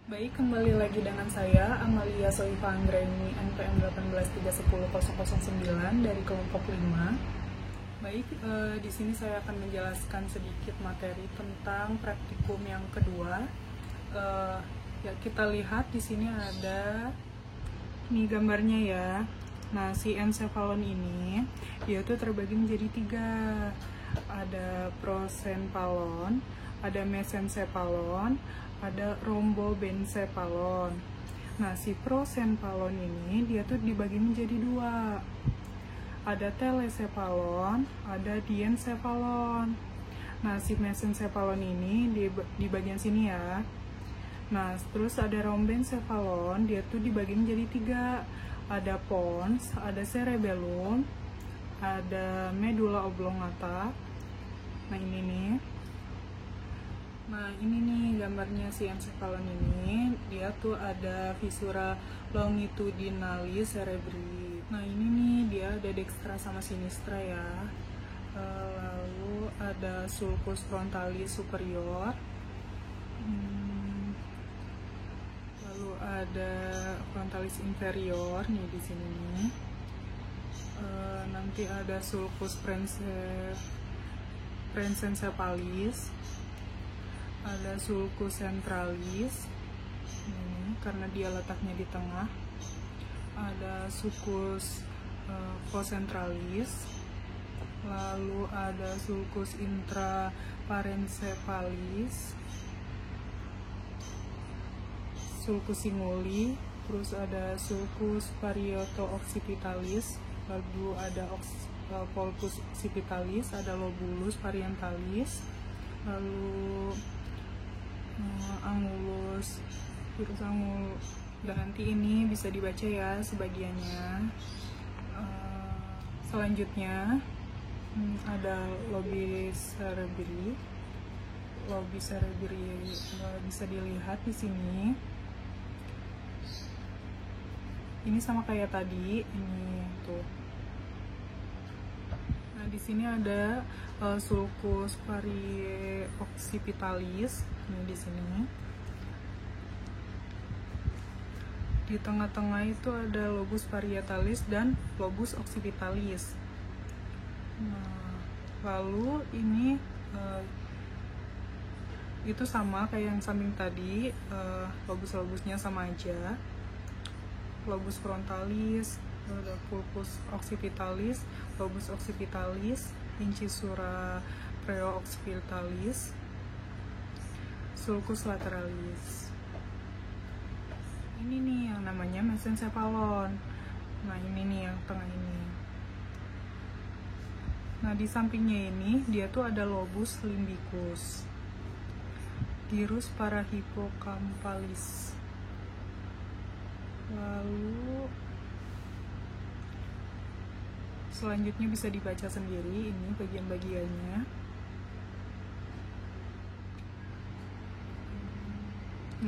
Baik, kembali lagi dengan saya Amalia Soifa Anggraini, NPM 1831009 dari kelompok 5. Baik, di sini saya akan menjelaskan sedikit materi tentang praktikum yang kedua. Ya, kita lihat di sini ada ini gambarnya ya. Nah, si encephalon ini dia tuh terbagi menjadi 3. Ada prosencephalon, ada mesencephalon, ada rombobencephalon. Nah, si prosencephalon ini dia tuh dibagi menjadi 2. Ada telecephalon, ada diencephalon. Nah, si mesencephalon ini di bagian sini ya. Nah, terus ada romboencephalon, dia tuh dibagi menjadi 3. Ada pons, ada cerebellum, ada medulla oblongata. Nah, ini nih. Nah, ini nih gambarnya si encephalon ini. Dia tuh ada fissura longitudinalis cerebri. Nah, ini nih dia ada dextra sama sinistra ya. Lalu ada sulcus frontalis superior. Lalu ada frontalis inferior nih di sini nih. Nanti ada sulcus prensencephalis, ada sulcus centralis ini karena dia letaknya di tengah, ada sulcus concentralis, lalu ada sulcus intraparencephalis, sulcus singuli, terus ada sulcus parieto-occipitalis, lalu ada polpus occipitalis, ada lobulus parientalis, lalu angulus, virus angulus. Dan nanti ini bisa dibaca ya sebagiannya. Selanjutnya ada lobi cerebri. Lobi cerebri bisa dilihat di sini. Ini sama kayak tadi, ini tuh. Nah, di sini ada sulcus parieto-occipitalis. Ini di sini. Di tengah-tengah itu ada lobus parietalis dan lobus occipitalis. Nah, lalu ini itu sama kayak yang samping tadi, lobus-lobusnya sama aja. Lobus frontalis, ada pulpus occipitalis, lobus occipitalis, incisura preo-occipitalis, sulcus lateralis. Ini nih yang namanya mesencephalon. Nah, ini nih yang tengah ini. Nah, di sampingnya ini dia tuh ada lobus limbicus, gyrus parahippocampalis. Lalu selanjutnya bisa dibaca sendiri ini bagian-bagiannya.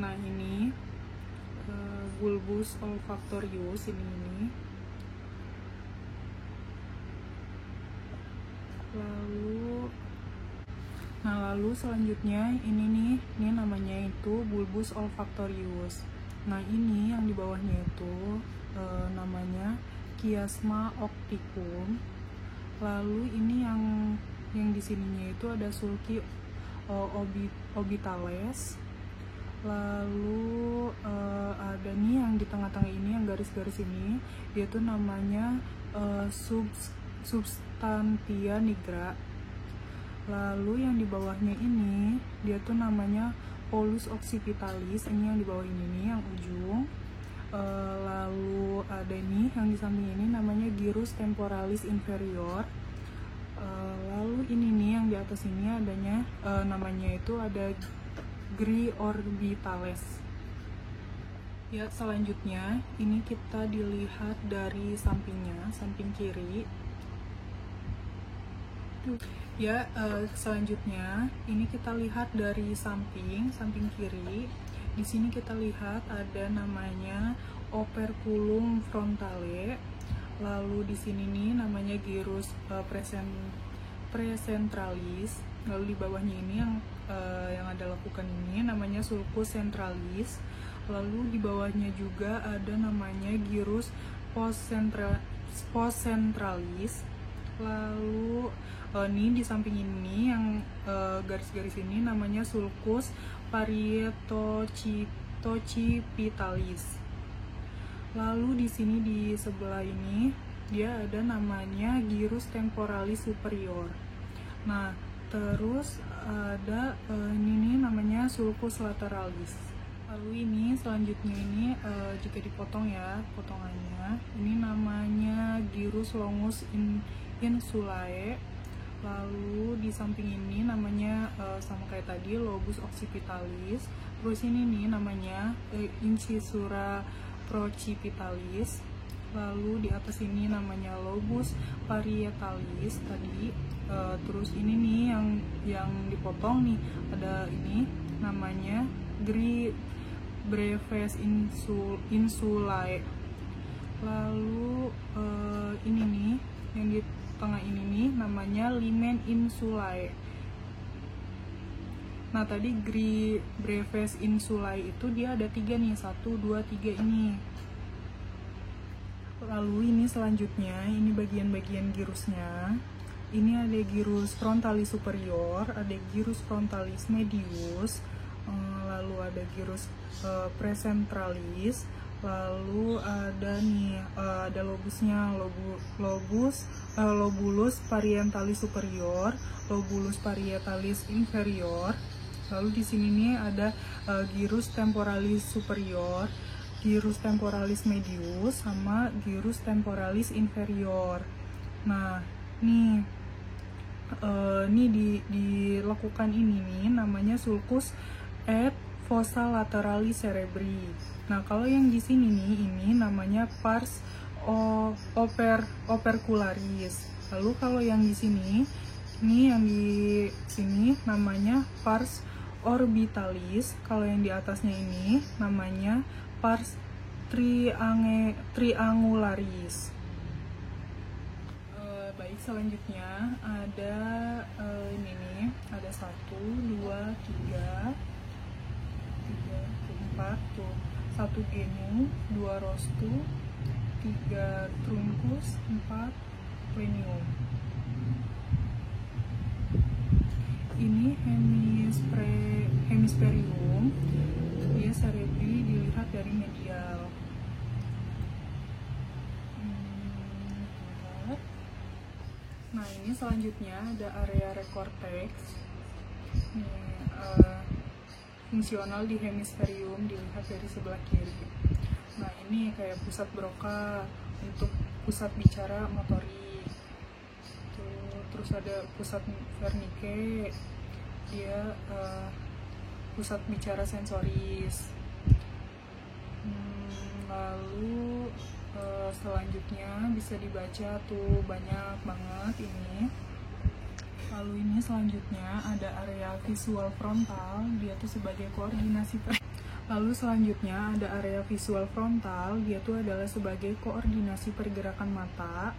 Nah, ini bulbus olfactorius ini. Lalu selanjutnya ini namanya itu bulbus olfactorius. Nah, ini yang di bawahnya itu namanya chiasma opticum. Lalu ini yang di sininya itu ada sulci orbitales. Lalu ada nih yang di tengah-tengah ini, yang garis-garis ini, dia tuh namanya substantia nigra. Lalu yang di bawahnya ini dia tuh namanya polus occipitalis. Ini yang di bawah ini nih, yang ujung. Lalu ada nih yang di samping ini namanya gyrus temporalis inferior. Lalu ini nih yang di atas ini adanya namanya itu ada gri orbitales. Ya, selanjutnya ini kita dilihat dari sampingnya, samping kiri. Ya, selanjutnya ini kita lihat dari samping kiri. Di sini kita lihat ada namanya operculum frontale. Lalu di sini nih namanya gyrus precentralis. Lalu di bawahnya ini yang ada lekukan ini namanya sulcus centralis. Lalu di bawahnya juga ada namanya gyrus postcentralis. Lalu ini di samping ini yang garis-garis ini namanya sulcus parietoccipitalis. Lalu di sini di sebelah ini dia ada namanya gyrus temporalis superior. Nah, terus ada ini namanya sulcus lateralis. Lalu ini selanjutnya ini jika dipotong ya potongannya, ini namanya gyrus longus insulae. Lalu di samping ini namanya sama kayak tadi lobus occipitalis. Terus ini nih namanya incisura procipitalis. Lalu di atas ini namanya lobus parietalis tadi. Terus ini nih yang dipotong nih ada ini namanya brevis insulae. Lalu ini nih yang di tengah ini nih namanya limen insulae. Nah tadi brevis insulae itu dia ada 3 nih, 1, 2, 3 ini. Lalu ini selanjutnya ini bagian-bagian gyrusnya. Ini ada gyrus frontalis superior, ada gyrus frontalis medius, lalu ada gyrus precentralis, lalu ada nih ada lobusnya, lobulus parietalis superior, lobulus parietalis inferior. Lalu di sini nih ada gyrus temporalis superior, gyrus temporalis medius, sama gyrus temporalis inferior. Nah nih dilakukan ini nih namanya sulcus et fossa lateralis cerebri. Nah, kalau yang di sini nih ini namanya pars opercularis. Lalu kalau yang di sini ini yang di sini namanya pars orbitalis. Kalau yang di atasnya ini namanya pars triangularis. Baik, selanjutnya ada ini nih, ada 1, 2, 3, 4 tuh. 1 genu, 2 rostu, 3 truncus, 4 plenium. Ini hemispherium, dia cerebri dilihat dari medial. Nah ini selanjutnya ada area recortex. Fungsional di hemispherium dilihat dari sebelah kiri. Nah ini kayak pusat Broca untuk pusat bicara motorik. Terus ada pusat Wernicke, dia pusat bicara sensoris. Lalu selanjutnya bisa dibaca tuh banyak banget ini. Lalu ini selanjutnya ada area visual frontal, dia tuh sebagai koordinasi. Lalu selanjutnya ada area visual frontal, dia tuh adalah sebagai koordinasi pergerakan mata.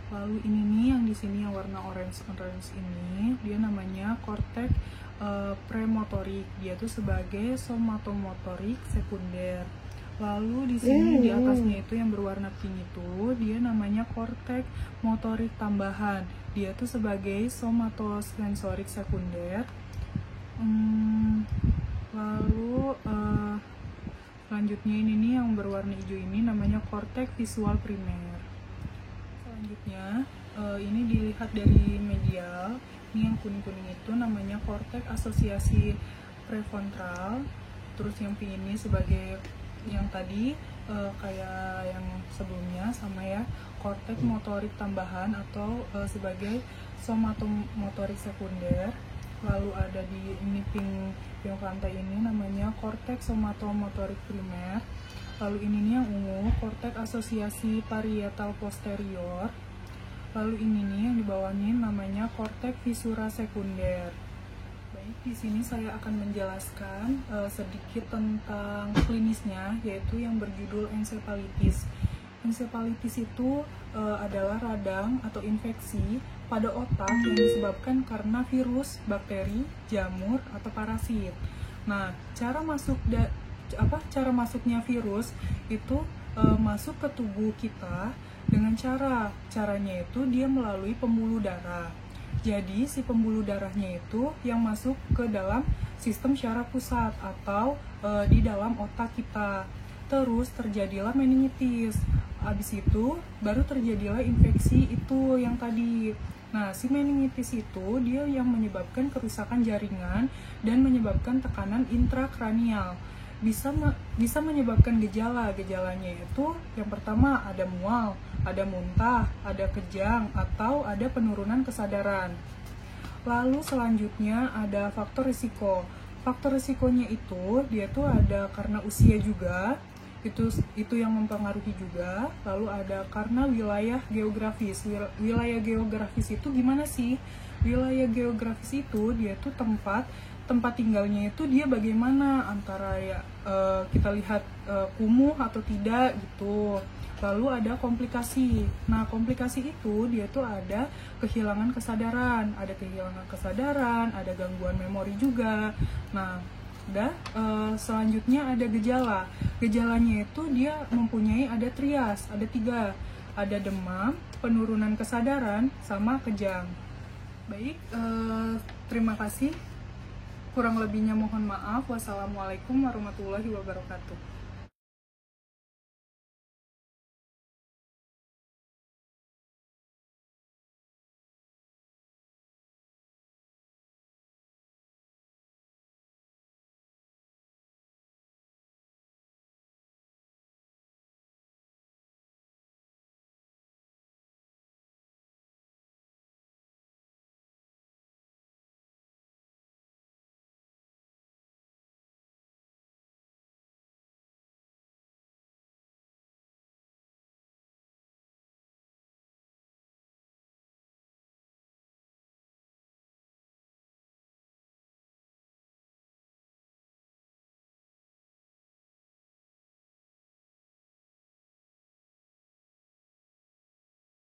Lalu ini nih yang di sini yang warna orange ini, dia namanya korteks premotorik, dia tuh sebagai somatomotorik sekunder. Lalu di sini di atasnya itu yang berwarna pink itu dia namanya korteks motorik tambahan. Dia tuh sebagai somatosensorik sekunder. Lalu selanjutnya ini nih yang berwarna hijau ini namanya korteks visual primer. Selanjutnya ini dilihat dari medial. Ini yang kuning-kuning itu namanya korteks asosiasi prefrontal. Terus yang pink ini sebagai yang tadi kayak yang sebelumnya sama ya, korteks motorik tambahan atau sebagai somatomotorik sekunder. Lalu ada di ini pink pantai ini namanya korteks somatomotorik primer. Lalu ini nih yang ungu korteks asosiasi parietal posterior. Lalu ini nih yang di bawahnya namanya korteks visura sekunder. Baik, di sini saya akan menjelaskan sedikit tentang klinisnya, yaitu yang berjudul encephalitis. Encephalitis itu adalah radang atau infeksi pada otak yang disebabkan karena virus, bakteri, jamur, atau parasit. Nah, cara masuk cara masuknya virus itu masuk ke tubuh kita dengan caranya itu dia melalui pembuluh darah. Jadi si pembuluh darahnya itu yang masuk ke dalam sistem syaraf pusat atau di dalam otak kita. Terus terjadilah meningitis. Habis itu baru terjadilah infeksi itu yang tadi. Nah, si meningitis itu dia yang menyebabkan kerusakan jaringan dan menyebabkan tekanan intrakranial. Bisa menyebabkan gejalanya itu yang pertama ada mual, ada muntah, ada kejang, atau ada penurunan kesadaran. Lalu selanjutnya ada faktor risiko. Faktor risikonya itu dia tuh ada karena usia juga, itu yang mempengaruhi juga. Lalu ada karena wilayah geografis. Wilayah geografis itu gimana sih? Wilayah geografis itu dia tuh tempat tinggalnya itu dia bagaimana, antara kita lihat kumuh atau tidak gitu. Lalu ada komplikasi. Nah, komplikasi itu dia tuh ada kehilangan kesadaran, ada gangguan memori juga. Nah, selanjutnya ada gejala. Gejalanya itu dia mempunyai ada trias, ada 3. Ada demam, penurunan kesadaran, sama kejang. Baik, terima kasih. Kurang lebihnya mohon maaf. Wassalamualaikum warahmatullahi wabarakatuh.